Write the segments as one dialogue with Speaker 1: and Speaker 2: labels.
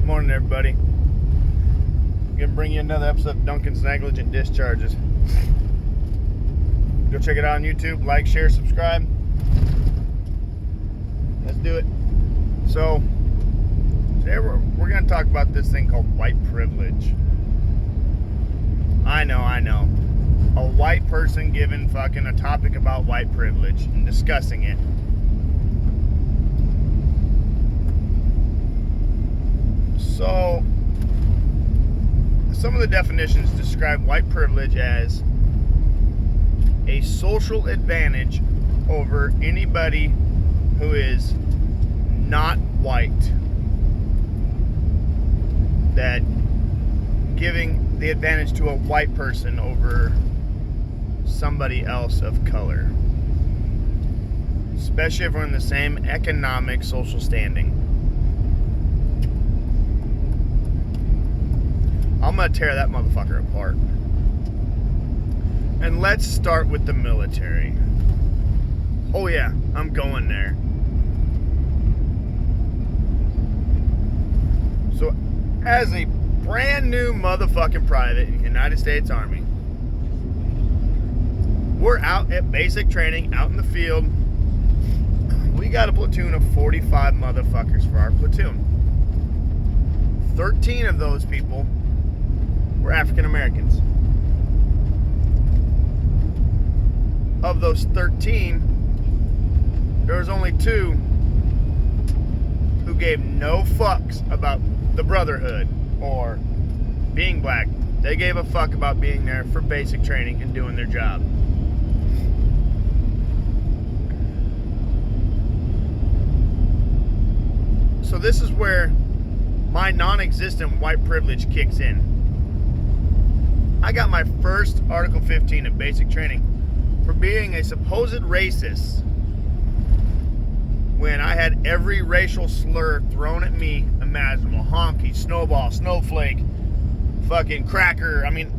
Speaker 1: Morning, everybody. I'm gonna bring you another episode of Duncan's Negligent Discharges. Go check it out on YouTube. Like, share, subscribe. Let's do it. So today we're gonna talk about this thing called white privilege. I know. A white person giving fucking a topic about white privilege and discussing it. So, some of the definitions describe white privilege as a social advantage over anybody who is not white. That giving the advantage to a white person over somebody else of color. Especially if we're in the same economic, social standing. I'm going to tear that motherfucker apart. And let's start with the military. Oh yeah, I'm going there. So, as a brand new motherfucking private in the United States Army, we're out at basic training, out in the field. We got a platoon of 45 motherfuckers for our platoon. 13 of those people were African Americans. Of those 13, there was only 2 who gave no fucks about the brotherhood or being black. They gave a fuck about being there for basic training and doing their job. So this is where my non-existent white privilege kicks in. I got my first Article 15 of basic training for being a supposed racist when I had every racial slur thrown at me imaginable. Honky, snowball, snowflake, fucking cracker. I mean,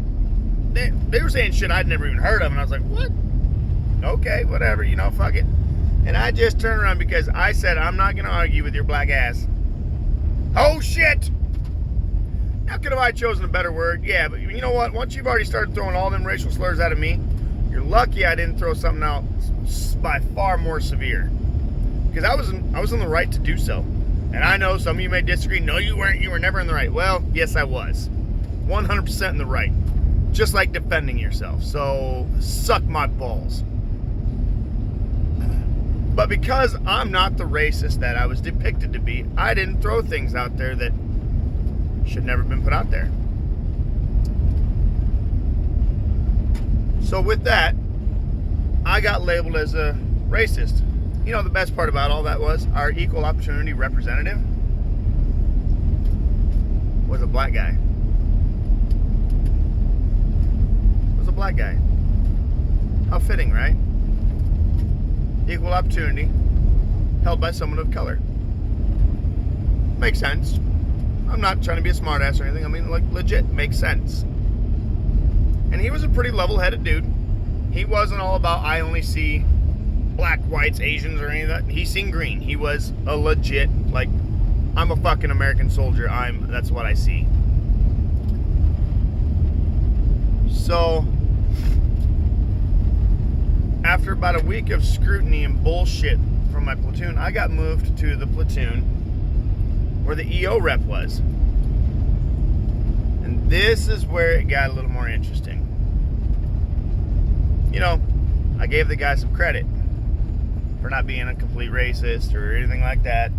Speaker 1: they were saying shit I'd never even heard of, and I was like, what? Okay, whatever, fuck it. And I just turned around because I said, I'm not going to argue with your black ass. Oh, shit! Now, could have I chosen a better word? Yeah, but you know what? Once you've already started throwing all them racial slurs out of me, you're lucky I didn't throw something out by far more severe. Because I was in the right to do so. And I know some of you may disagree. No, you weren't. You were never in the right. Well, yes, I was. 100% in the right. Just like defending yourself. So, suck my balls. But because I'm not the racist that I was depicted to be, I didn't throw things out there that should never have been put out there. So with that, I got labeled as a racist. You know, the best part about all that was our equal opportunity representative was a black guy. How fitting, right? Equal opportunity held by someone of color. Makes sense. I'm not trying to be a smartass or anything. I mean, like, legit makes sense. And he was a pretty level-headed dude. He wasn't all about, I only see black, whites, Asians, or any of that. He seen green. He was a legit, like, I'm a fucking American soldier. That's what I see. So, after about a week of scrutiny and bullshit from my platoon, I got moved to the platoon where the EO rep was. And this is where it got a little more interesting. I gave the guy some credit for not being a complete racist or anything like that.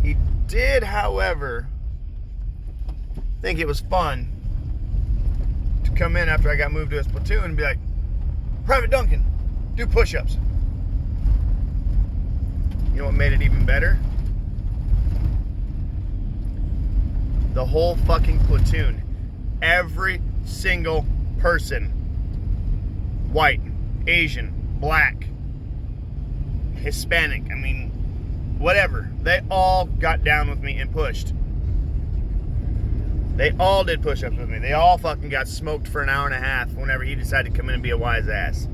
Speaker 1: He did, however, think it was fun to come in after I got moved to his platoon and be like, Private Duncan, do push-ups. You know what made it even better? The whole fucking platoon, every single person, white, Asian, black, Hispanic, whatever, they all got down with me and pushed. They all did push-ups with me. They all fucking got smoked for an hour and a half whenever he decided to come in and be a wise ass.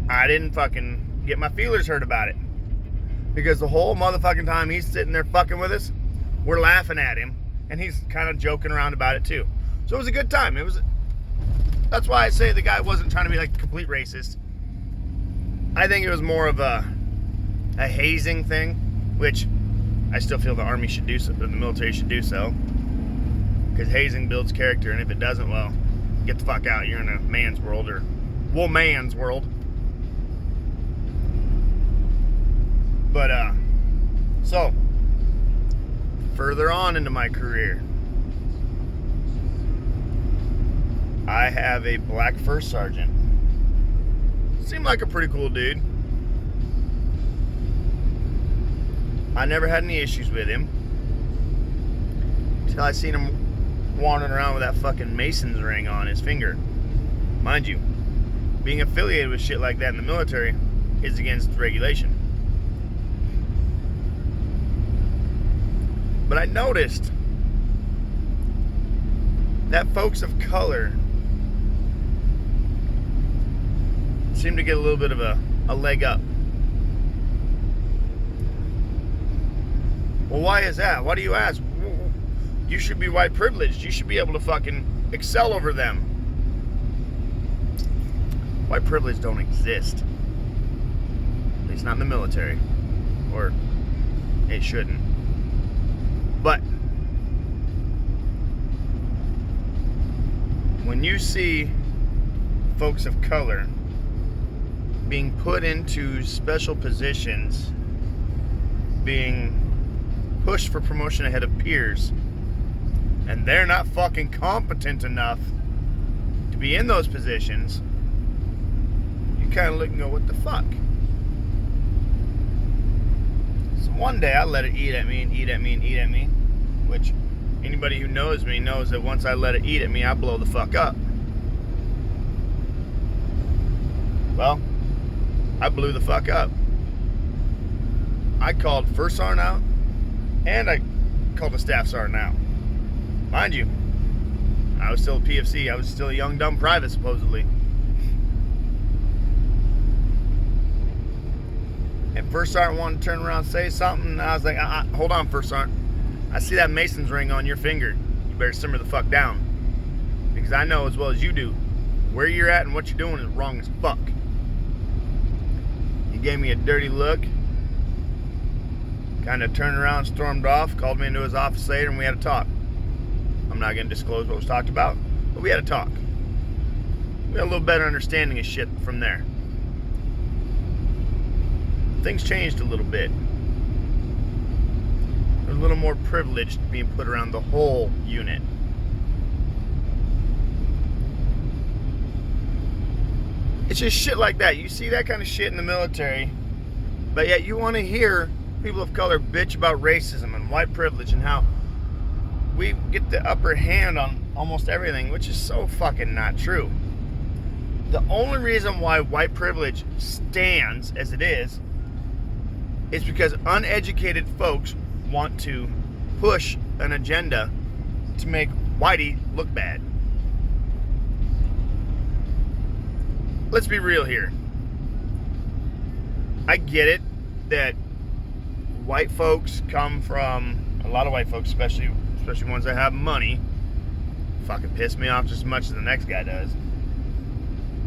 Speaker 1: I didn't fucking get my feelers hurt about it. Because the whole motherfucking time he's sitting there fucking with us, we're laughing at him, and he's kind of joking around about it too. So it was a good time. That's why I say the guy wasn't trying to be like a complete racist. I think it was more of a hazing thing, which I still feel the army should do so, the military should do so. Because hazing builds character, and if it doesn't, well, get the fuck out. You're in a man's world, or woman's world. But, so, further on into my career, I have a black first sergeant. Seemed like a pretty cool dude. I never had any issues with him until I seen him wandering around with that fucking Mason's ring on his finger. Mind you, being affiliated with shit like that in the military is against regulation. But I noticed that folks of color seem to get a little bit of a leg up. Well, why is that? Why do you ask? You should be white privileged. You should be able to fucking excel over them. White privilege don't exist. At least not in the military. Or it shouldn't. But when you see folks of color being put into special positions, being pushed for promotion ahead of peers, and they're not fucking competent enough to be in those positions, you kind of look and go, what the fuck? So one day I let it eat at me and eat at me and eat at me, which anybody who knows me knows that once I let it eat at me, I blow the fuck up. Well, I blew the fuck up. I called First Sergeant out, and I called the Staff Sergeant out. Mind you, I was still a PFC. I was still a young, dumb private, supposedly. And First Sergeant wanted to turn around and say something, and I was like, hold on, First Sergeant. I see that Mason's ring on your finger. You better simmer the fuck down. Because I know as well as you do, where you're at and what you're doing is wrong as fuck. He gave me a dirty look, kind of turned around, stormed off, called me into his office later, and we had a talk. I'm not going to disclose what was talked about, but we had a talk. We had a little better understanding of shit from there. Things changed a little bit. There's a little more privilege being put around the whole unit. It's just shit like that. You see that kind of shit in the military, but yet you want to hear people of color bitch about racism and white privilege and how we get the upper hand on almost everything, which is so fucking not true. The only reason why white privilege stands as it is because uneducated folks want to push an agenda to make whitey look bad. Let's be real here. I get it that white folks come from, a lot of white folks, especially ones that have money, fucking piss me off just as much as the next guy does.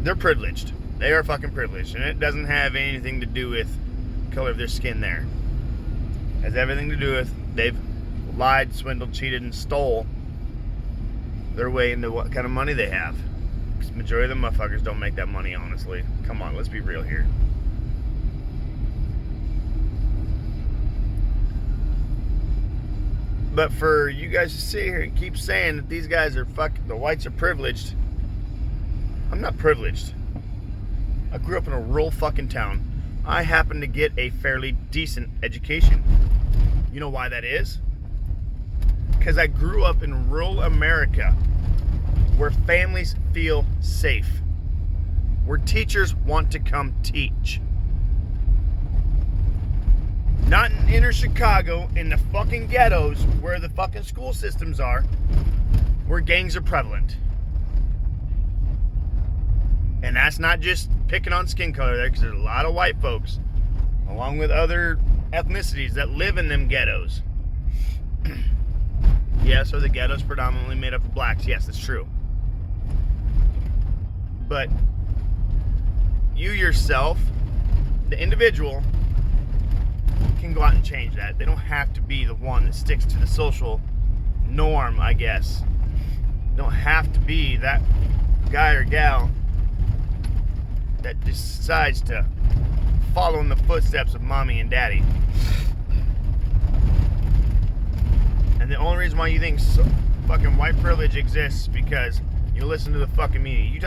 Speaker 1: They're privileged. They are fucking privileged, and it doesn't have anything to do with color of their skin there. It has everything to do with they've lied, swindled, cheated, and stole their way into what kind of money they have. Because the majority of the motherfuckers don't make that money, honestly. Come on, let's be real here. But for you guys to sit here and keep saying that these guys are the whites are privileged, I'm not privileged. I grew up in a rural fucking town. I happen to get a fairly decent education. You know why that is? Because I grew up in rural America, where families feel safe, where teachers want to come teach. Not in inner Chicago, in the fucking ghettos, where the fucking school systems are, where gangs are prevalent. And that's not just picking on skin color there, because there's a lot of white folks, along with other ethnicities that live in them ghettos. Yes, are the ghettos predominantly made up of blacks? Yes, that's true. But you yourself, the individual, can go out and change that. They don't have to be the one that sticks to the social norm, I guess. They don't have to be that guy or gal that decides to follow in the footsteps of mommy and daddy. And the only reason why you think fucking white privilege exists because you listen to the fucking media. You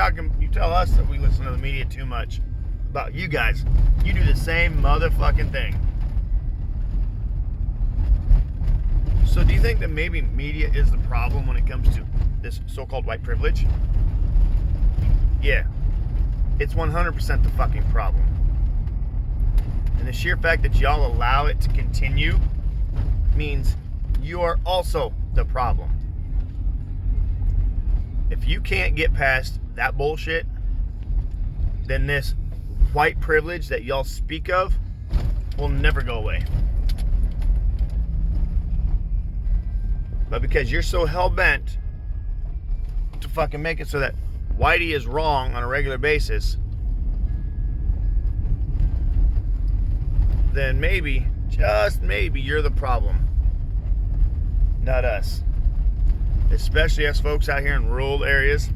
Speaker 1: tell us that we listen to the media too much. About you guys, you do the same motherfucking thing. So do you think that maybe media is the problem when it comes to this so-called white privilege? Yeah. It's 100% the fucking problem. And the sheer fact that y'all allow it to continue means you are also the problem. If you can't get past that bullshit, then this white privilege that y'all speak of will never go away. But because you're so hell-bent to fucking make it so that Whitey is wrong on a regular basis, then maybe, just maybe, you're the problem. Not us. Especially us folks out here in rural areas.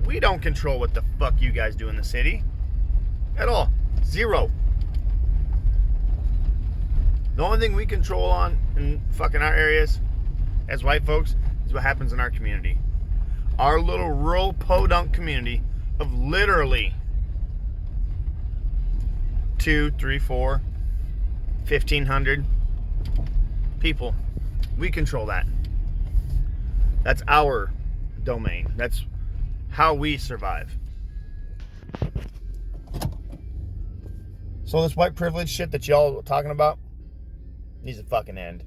Speaker 1: We don't control what the fuck you guys do in the city. At all. Zero. The only thing we control on in fucking our areas as white folks is what happens in our community. Our little rural podunk community of literally 2, 3, 4, 1,500 people. We control that. That's our domain. That's how we survive. So this white privilege shit that y'all are talking about needs to fucking end.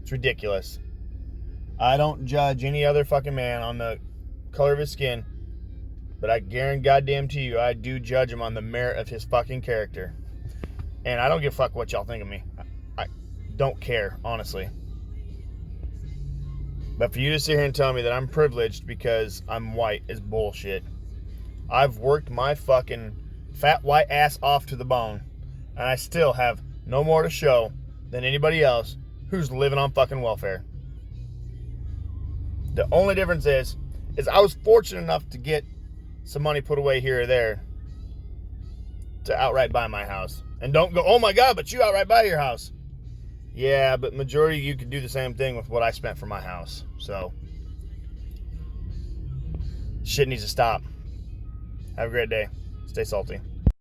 Speaker 1: It's ridiculous. I don't judge any other fucking man on the color of his skin, but I guarantee goddamn to you, I do judge him on the merit of his fucking character. And I don't give a fuck what y'all think of me. I don't care, honestly. But for you to sit here and tell me that I'm privileged because I'm white is bullshit. I've worked my fucking fat white ass off to the bone, and I still have no more to show than anybody else who's living on fucking welfare. The only difference is I was fortunate enough to get some money put away here or there to outright buy my house. And don't go, oh my God, but you outright buy your house. Yeah, but majority of you could do the same thing with what I spent for my house. So, shit needs to stop. Have a great day. Stay salty.